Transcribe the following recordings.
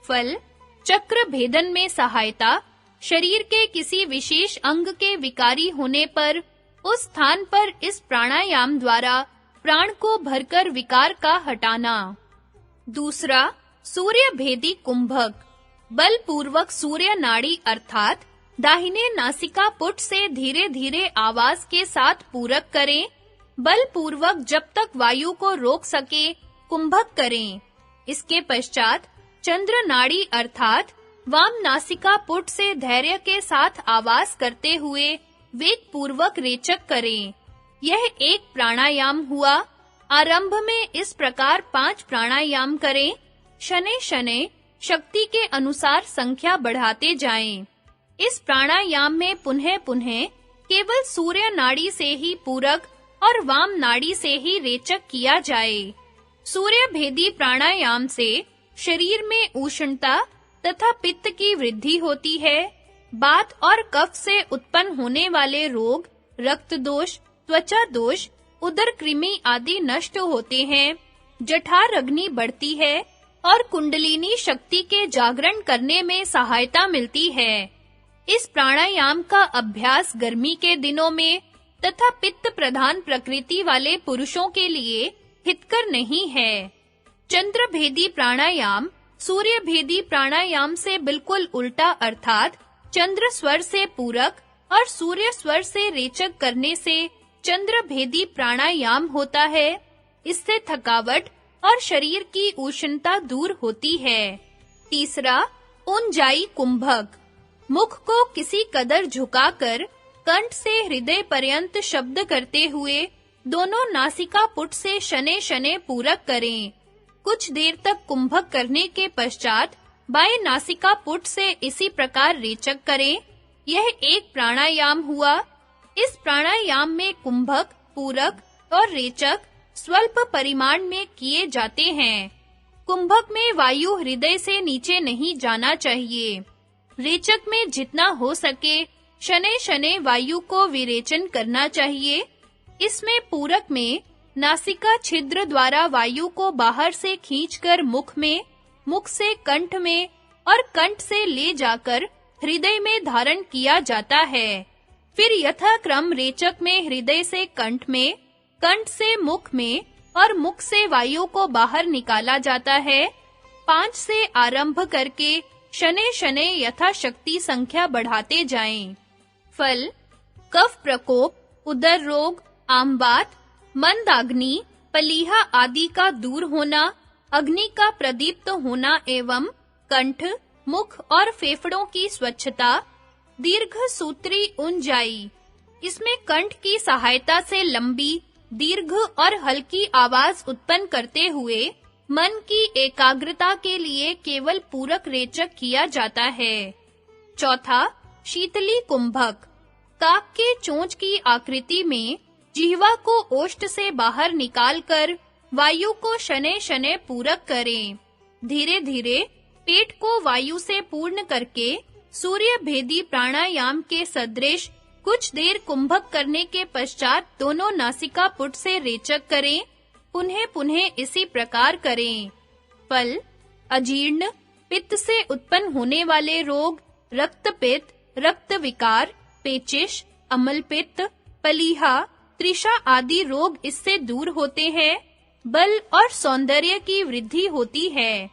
फल, चक्र भेदन में सहायता, शरीर के किसी विशेष अंग के विकारी होने पर उस स्थान पर इस प्राणायाम द्वारा प्राण को भरकर विकार का हटाना। दूसरा, सूर्य भेदी कुंभक। बलपूर्वक सूर्य नाड़ी अर्थात दाहिने नासिका पुट से धीरे-धीरे आवाज के साथ पूरक करें। बलपूर्वक जब तक वायु को रोक सके कुंभक करें। इसके पश्चात चंद्र नाड़ी अर्थात वाम नासिका पुट से धैर्य के साथ आवाज करते हुए वेग पूर्वक रेचक करें। यह एक प्राणायाम हुआ। आरंभ में इस प्रकार 5 प्राणायाम करें। शनैः-शनैः शक्ति के अनुसार संख्या बढ़ाते जाएं। इस प्राणायाम में पुनः-पुनः केवल सूर्य नाड़ी से ही पूरक और वाम नाड़ी से ही रेचक किया जाए। सूर्य भेदी प्राणायाम से शरीर में उष्णता तथा पित्त की वृद्धि होती है। वात और कफ से उत्पन्न होने वाले रोग, रक्त दोष, त्वचा दोष, उदर कृमि आदि नष्ट होते हैं। जठर अग्नि बढ़ती है और कुंडलिनी शक्ति के जागरण करने में सहायता मिलती है। इस प्राणायाम का अभ्यास गर्मी के दिनों में तथा पित्त प्रधान प्रकृति वाले पुरुषों के लिए हितकर नहीं है। चंद्र भेदी प्राणायाम सूर्य भेदी प्राणायाम से बिल्कुल उल्टा अर्थात चंद्र स्वर से पूरक और सूर्य स्वर से रेचक करने से चंद्र भेदी प्राणायाम होता है। इससे थकावट और शरीर की उष्णता दूर होती है। तीसरा, उंजाई कुंभक। मुख को किसी कदर झुकाकर कंठ से हृदय पर्यंत शब्द करते हुए दोनों नासिका पुट से शनैः-शनैः पूरक करें। कुछ देर तक कुंभक करने के पश्चात बाएं नासिका पुट से इसी प्रकार रेचक करें। यह एक प्राणायाम हुआ। इस प्राणायाम में कुंभक, पूरक और रेचक स्वल्प परिमाण में किए जाते हैं। कुंभक में वायु हृदय से नीचे नहीं जाना चाहिए। रेचक में जितना हो सके शनैः-शनैः वायु को विरेचन करना चाहिए। इसमें पूरक में नासिका छिद्र द्वारा वायु को बाहर से खींचकर मुख में, मुख से कंठ में और कंठ से ले जाकर हृदय में धारण किया जाता है। फिर यथाक्रम रेचक में हृदय से कंठ में, कंठ से मुख में और मुख से वायु को बाहर निकाला जाता है। 5 से आरंभ करके शनैः-शनैः यथाशक्ति संख्या बढ़ाते जाएं। फल, कफ प्रकोप, उदर रोग, आमवात, मंदाग्नि, पलीहा आदि का दूर होना, अग्नि का प्रदीप्त होना एवं कंठ, मुख और फेफड़ों की स्वच्छता। दीर्घ सूत्री उंजाई। इसमें कंठ की सहायता से लंबी, दीर्घ और हल्की आवाज उत्पन्न करते हुए मन की एकाग्रता के लिए केवल पूरक रेचक किया जाता है। चौथा, शीतली कुंभक। काक के चोंच की आकृति में जिह्वा को ओष्ठ से बाहर निकालकर वायु को शनैः-शनैः पूरक करें। धीरे-धीरे पेट को वायु से पूर्ण करके सूर्य भेदी प्राणायाम के सदृश कुछ देर कुंभक करने के पश्चात दोनों नासिका पुट से रेचक करें। पुनः-पुनः इसी प्रकार करें। फल, अजीर्ण, पित्त से उत्पन्न होने वाले रोग, रक्तपित्त, रक्त विकार, पेचिश, अम्लपित्त, पलीहा, त्रिषा आदि रोग इससे दूर होते हैं। बल और सौंदर्य की वृद्धि होती है।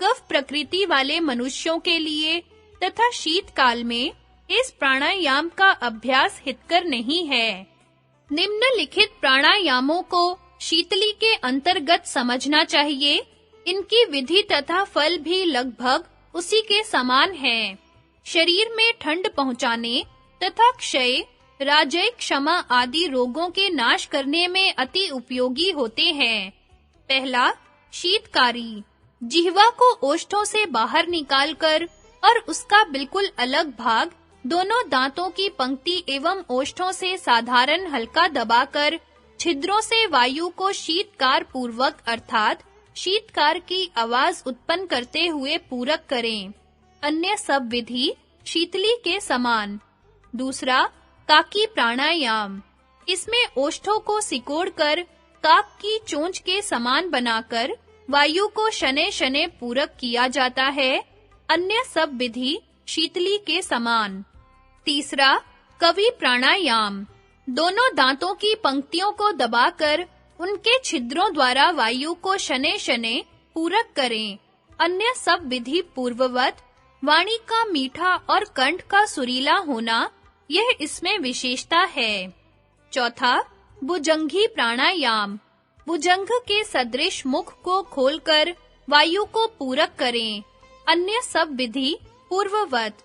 कफ प्रकृति वाले मनुष्यों के लिए तथा शीतकाल में इस प्राणायाम का अभ्यास हितकर नहीं है। निम्नलिखित प्राणायामों को शीतली के अंतर्गत समझना चाहिए। इनकी विधि तथा फल भी लगभग उसी के समान हैं। शरीर में ठंड पहुंचाने तथा क्षय, राजय, क्षमा आदि रोगों के नाश करने में अति उपयोगी होते हैं। पहला, शीतकारी। जिह्वा को ओष्ठों से बाहर निकालकर और उसका बिल्कुल अलग भाग दोनों दांतों की पंक्ति एवं ओष्ठों से साधारण हल्का दबाकर छिद्रों से वायु को शीतकार पूर्वक अर्थात शीतकार की आवाज उत्पन्न करते हुए पूरक करें। अन्य सब विधि शीतली के समान। दूसरा, काकी प्राणायाम। इसमें ओष्ठों को सिकोड़कर काक की चोंच के समान बनाकर वायु को शनैः शनैः पूरक किया जाता है, अन्य सब विधि शीतली के समान। तीसरा, कवि प्राणायाम। दोनों दांतों की पंक्तियों को दबाकर उनके छिद्रों द्वारा वायु को शनैः शनैः पूरक करें। अन्य सब विधि पूर्ववत। वाणी का मीठा और कंठ का सुरीला होना, यह इसमें विशेषता है। चौथा, भुजंगी प्राणायाम। भुजंग के सदृश मुख को खोलकर वायु को पूरक करें। अन्य सब विधि पूर्ववत।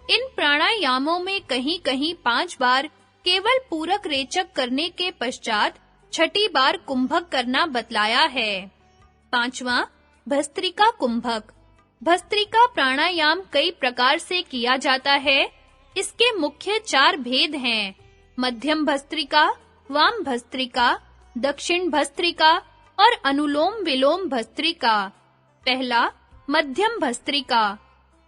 इन प्राणायामों में कहीं-कहीं 5 बार केवल पूरक रेचक करने के पश्चात छठी बार कुंभक करना बतलाया है। पांचवा, भस्त्रिका कुंभक। भस्त्रिका प्राणायाम कई प्रकार से किया जाता है। इसके मुख्य 4 भेद हैं: मध्यम भस्त्रिका, वाम भस्त्रिका, दक्षिण भस्त्रिका और अनुलोम विलोम भस्त्रिका। पहला, मध्यम भस्त्रिका।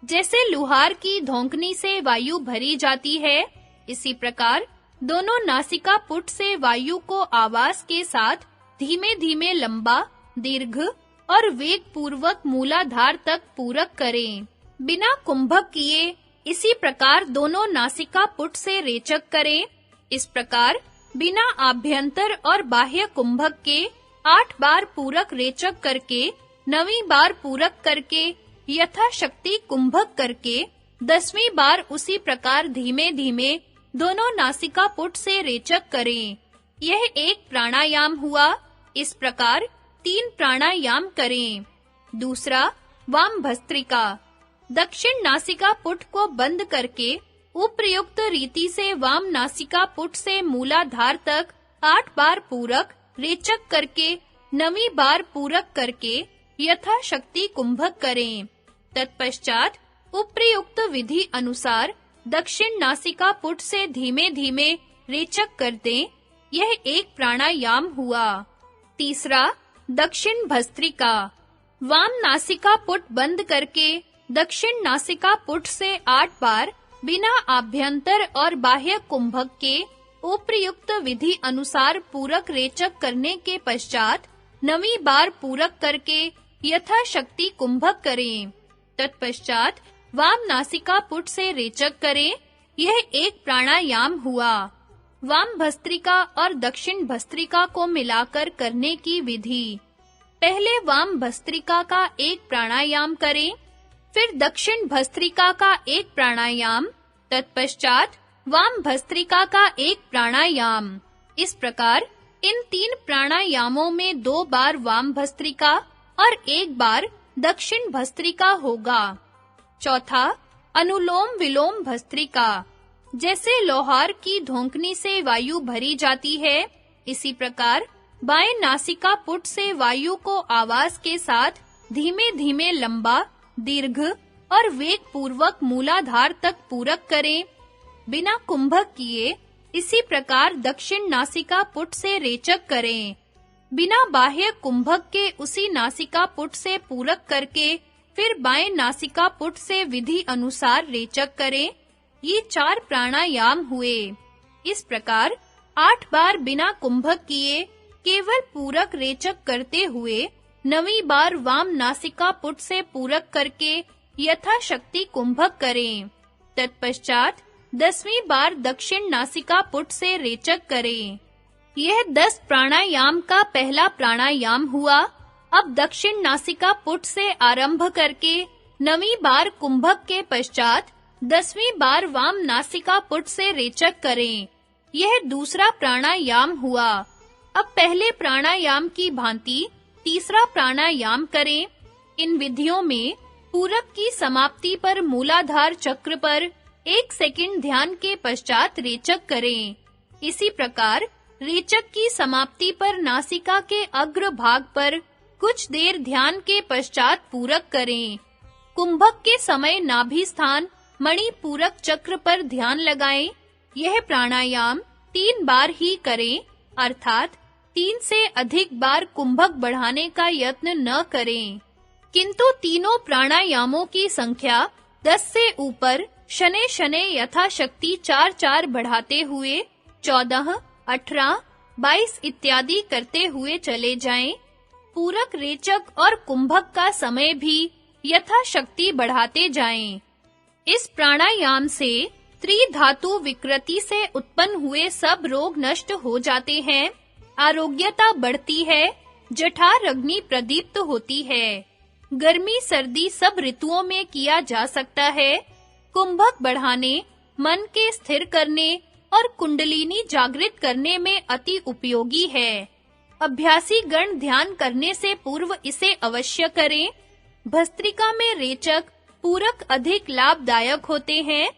जैसे लुहार की धौंकनी से वायु भरी जाती है, इसी प्रकार दोनों नासिका पुट से वायु को आवाज के साथ धीमे-धीमे लंबा, दीर्घ और वेग पूर्वक मूलाधार तक पूरक करें। बिना कुंभक किए इसी प्रकार दोनों नासिका पुट से रेचक करें। इस प्रकार बिना आभ्यंतर और बाह्य कुंभक के 8 बार पूरक रेचक करके, 9वीं बार पूरक करके, यथाशक्ति कुंभक करके, 10वीं बार उसी प्रकार धीमे-धीमे दोनों नासिका पुट से रेचक करें। यह एक प्राणायाम हुआ। इस प्रकार 3 प्राणायाम करें। दूसरा, वाम भस्त्रिका। दक्षिण नासिका पुट को बंद करके उपर्युक्त रीति से वाम नासिका पुट से मूलाधार तक 8 बार पूरक रेचक करके, 9वीं बार पूरक करके यथाशक्ति कुंभक करें। तत्पश्चात उपर्युक्त विधि अनुसार दक्षिण नासिका पुट से धीमे-धीमे रेचक कर दें। यह एक प्राणायाम हुआ। तीसरा, दक्षिण भस्त्रिका। वाम नासिका पुट बंद करके दक्षिण नासिका पुट से 8 बार बिना आभ्यंतर और बाह्य कुंभक के उपर्युक्त विधि अनुसार पूरक रेचक करने के पश्चात 9वीं बार पूरक करके यथाशक्ति कुंभक करें। तत्पश्चात वाम नासिका पुट से रेचक करें। यह एक प्राणायाम हुआ। वाम भस्त्रिका और दक्षिण भस्त्रिका को मिलाकर करने की विधि। पहले वाम भस्त्रिका का एक प्राणायाम करें, फिर दक्षिण भस्त्रिका का एक प्राणायाम, तत्पश्चात वाम भस्त्रिका का एक प्राणायाम। इस प्रकार इन 3 प्राणायामों में 2 बार वाम भस्त्रिका और 1 बार दक्षिण भस्त्रिका होगा। चौथा, अनुलोम विलोम भस्त्रिका। जैसे लोहार की धौंकनी से वायु भरी जाती है, इसी प्रकार बाएं नासिका पुट से वायु को आवाज के साथ धीमे-धीमे लंबा, दीर्घ और वेग पूर्वक मूलाधार तक पूरक करें। बिना कुंभक किए इसी प्रकार दक्षिण नासिका पुट से रेचक करें। बिना बाह्य कुंभक के उसी नासिका पुट से पूरक करके फिर बाएं नासिका पुट से विधि अनुसार रेचक करें। ये 4 प्राणायाम हुए। इस प्रकार 8 बार बिना कुंभक किए केवल पूरक रेचक करते हुए 9वीं बार वाम नासिका पुट से पूरक करके यथाशक्ति कुंभक करें। तत्पश्चात 10वीं बार दक्षिण नासिका पुट से रेचक करें। यह 10 प्राणायाम का पहला प्राणायाम हुआ। अब दक्षिण नासिका पुट से आरंभ करके 9वीं बार कुंभक के पश्चात 10वीं बार वाम नासिका पुट से रेचक करें। यह दूसरा प्राणायाम हुआ। अब पहले प्राणायाम की भांति तीसरा प्राणायाम करें। इन विधियों में पूरक की समाप्ति पर मूलाधार चक्र पर 1 सेकंड ध्यान के पश्चात रेचक करें। इसी प्रकार रेचक की समाप्ति पर नासिका के अग्र भाग पर कुछ देर ध्यान के पश्चात पूरक करें। कुंभक के समय नाभि स्थान मणि पूरक चक्र पर ध्यान लगाएं। यह प्राणायाम 3 बार ही करें, अर्थात 3 से अधिक बार कुंभक बढ़ाने का यत्न न करें। किंतु तीनों प्राणायामों की संख्या 10 से ऊपर शनैः-शनैः यथाशक्ति 4-4 बढ़ाते हुए 14, 18, 22 इत्यादि करते हुए चले जाएं। पूरक, रेचक और कुंभक का समय भी यथाशक्ति बढ़ाते जाएं। इस प्राणायाम से त्रिधातु विकृति से उत्पन्न हुए सब रोग नष्ट हो जाते हैं, आरोग्यता बढ़ती है, जठर अग्नि प्रदीप्त होती है। गर्मी सर्दी सब ऋतुओं में किया जा सकता है। कुंभक बढ़ाने, मन के स्थिर करने और कुंडलिनी जागृत करने में अति उपयोगी है। अभ्यासी गण ध्यान करने से पूर्व इसे अवश्य करें। भस्त्रिका में रेचक, पूरक अधिक लाभदायक होते हैं,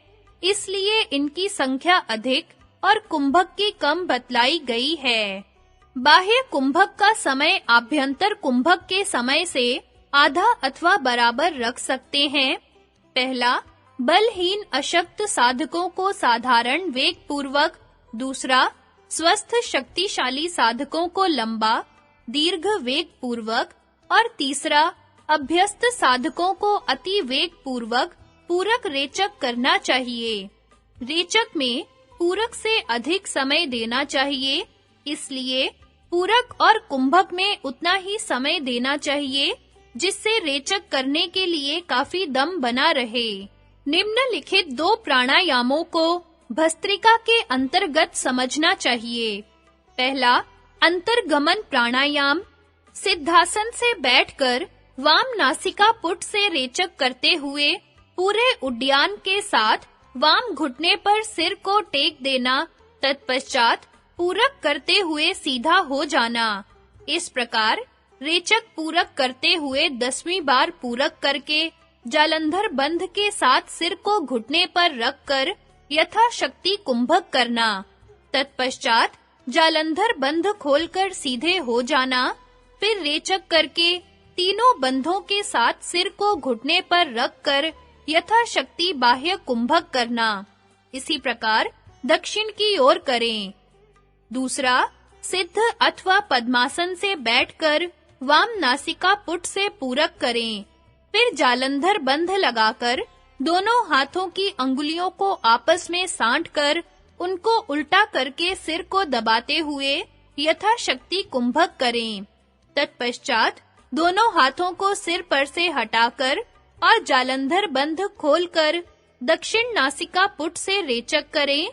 इसलिए इनकी संख्या अधिक और कुंभक की कम बतलाई गई है। बाह्य कुंभक का समय आभ्यंतर कुंभक के समय से आधा अथवा बराबर रख सकते हैं। पहला, बलहीन अशक्त साधकों को साधारण वेग पूर्वक, दूसरा, स्वस्थ शक्तिशाली साधकों को लंबा दीर्घ वेग पूर्वक और तीसरा, अभ्यस्त साधकों को अति वेग पूर्वक पूरक रेचक करना चाहिए। रेचक में पूरक से अधिक समय देना चाहिए, इसलिए पूरक और कुंभक में उतना ही समय देना चाहिए जिससे रेचक करने के लिए काफी दम बना रहे। निम्नलिखित 2 प्राणायामों को भस्त्रिका के अंतर्गत समझना चाहिए। पहला, अंतर्गमन प्राणायाम। सिद्धासन से बैठकर वाम नासिका पुट से रेचक करते हुए पूरे उड्डयन के साथ वाम घुटने पर सिर को टेक देना, तत्पश्चात पूरक करते हुए सीधा हो जाना। इस प्रकार रेचक पूरक करते हुए 10वीं बार पूरक करके जालंधर बंध के साथ सिर को घुटने पर रखकर यथाशक्ति कुंभक करना। तत्पश्चात जालंधर बंध खोलकर सीधे हो जाना। फिर रेचक करके तीनों बंधों के साथ सिर को घुटने पर रखकर यथाशक्ति बाह्य कुंभक करना। इसी प्रकार दक्षिण की ओर करें। दूसरा, सिद्ध अथवा पद्मासन से बैठकर वाम नासिका पुट से पूरक करें। फिर जालंधर बंध लगाकर दोनों हाथों की अंगुलियों को आपस में सांटकर उनको उल्टा करके सिर को दबाते हुए यथाशक्ति कुंभक करें। तत्पश्चात दोनों हाथों को सिर पर से हटाकर और जालंधर बंध खोलकर दक्षिण नासिका पुट से रेचक करें।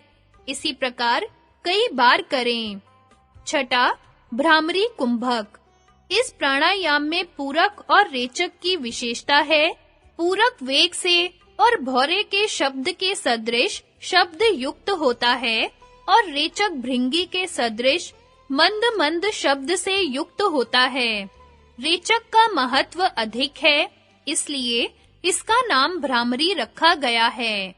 इसी प्रकार कई बार करें। छठा, भ्रामरी कुंभक। इस प्राणायाम में पूरक और रेचक की विशेषता है। पूरक वेग से और भौरे के शब्द के सदृश शब्द युक्त होता है और रेचक भृंगी के सदृश मंद-मंद शब्द से युक्त होता है। रेचक का महत्व अधिक है, इसलिए इसका नाम भ्रामरी रखा गया है।